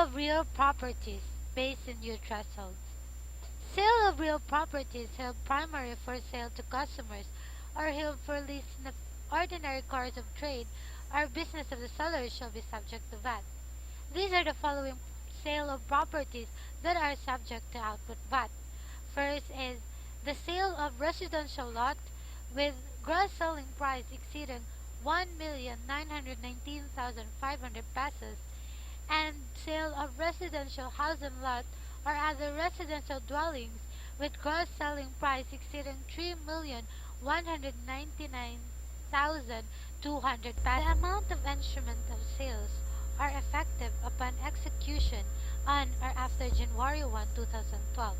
of real properties based on new thresholds. Sale of real properties held primarily for sale to customers or held for lease in the ordinary course of trade or business of the seller shall be subject to VAT. These are the following sale of properties that are subject to output VAT. First is the sale of residential lot with gross selling price exceeding 1,919,500 pesos and sale of residential house and lot or other residential dwellings with gross selling price exceeding 3,199,200 pesos. The amount of instrument of sales are effective upon execution on or after January 1, 2012.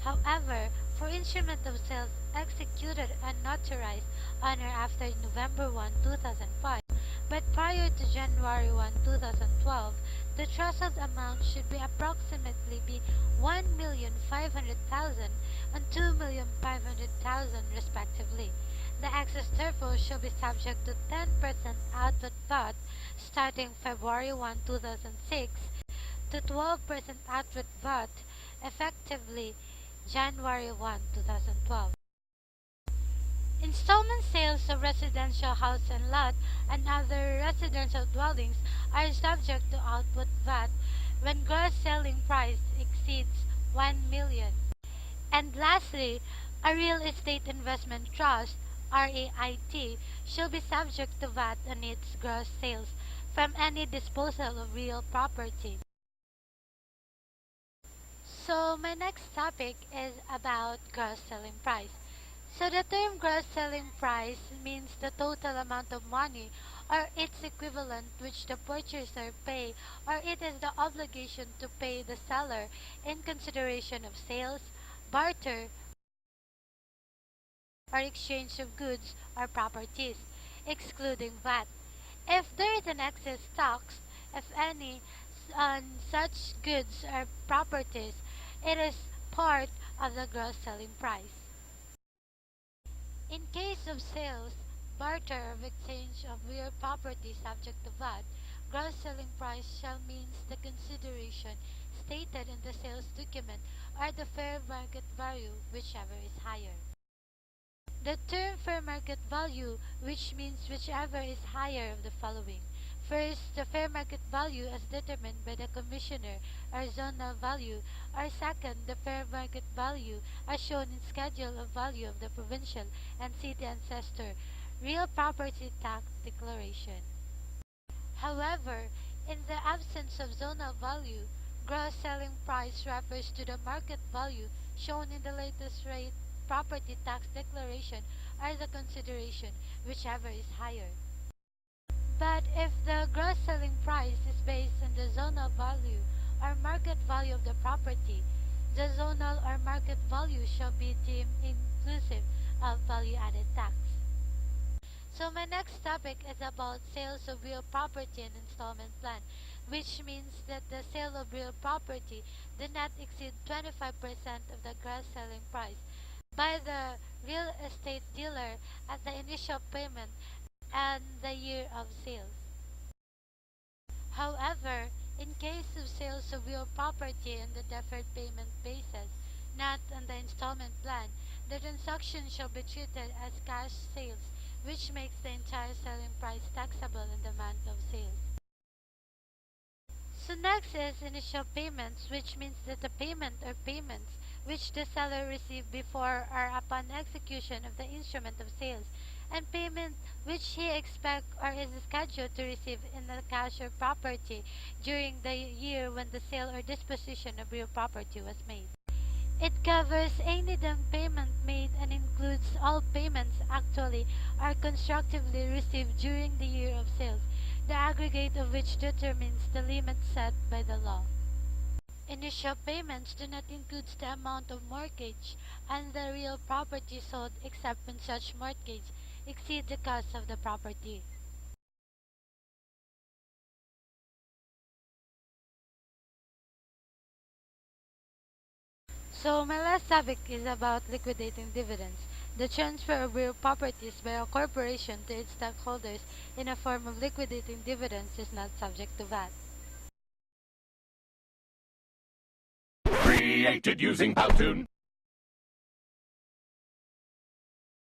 However, for instrument of sales executed and notarized on or after November 1, 2005, but prior to January 1, 2012, the threshold amount should be approximately be 1,500,000 and 2,500,000 respectively. The excess therefore shall be subject to 10% output VAT starting February 1, 2006 to 12% output VAT effectively January 1, 2012. Installment sales of residential house and lot and other residential dwellings are subject to output VAT when gross selling price exceeds 1 million. And lastly, a real estate investment trust REIT shall be subject to VAT on its gross sales from any disposal of real property. So my next topic is about gross selling price. So the term gross selling price means the total amount of money or its equivalent which the purchaser pay or it is the obligation to pay the seller in consideration of sales, barter, or exchange of goods or properties, excluding VAT. If there is an excess tax, if any, on such goods or properties, it is part of the gross selling price. In case of sales, barter, or exchange of real property subject to VAT, gross selling price shall means the consideration stated in the sales document or the fair market value, whichever is higher. The term fair market value, which means whichever is higher of the following. First, the fair market value as determined by the commissioner or zonal value, or second, the fair market value as shown in schedule of value of the provincial and city assessor real property tax declaration. However, in the absence of zonal value, gross selling price refers to the market value shown in the latest rate property tax declaration or the consideration, whichever is higher. But if the gross selling price is based on the zonal value or market value of the property, the zonal or market value shall be deemed inclusive of value-added tax. So my next topic is about sales of real property and installment plan, which means that the sale of real property did not exceed 25% of the gross selling price by the real estate dealer at the initial payment and the year of sales. However, in case of sales of real property on the deferred payment basis, not on the installment plan, the transaction shall be treated as cash sales, which makes the entire selling price taxable in the month of sales. So next is initial payments, which means that the payment or payments which the seller received before or upon execution of the instrument of sales, and payment which he expects or is scheduled to receive in the cash or property during the year when the sale or disposition of real property was made. It covers any down payment made and includes all payments actually or constructively received during the year of sales, the aggregate of which determines the limit set by the law. Initial payments do not include the amount of mortgage on the real property sold except when such mortgage exceeds the cost of the property. So my last topic is about liquidating dividends. The transfer of real properties by a corporation to its stockholders in a form of liquidating dividends is not subject to VAT. Created using Powtoon.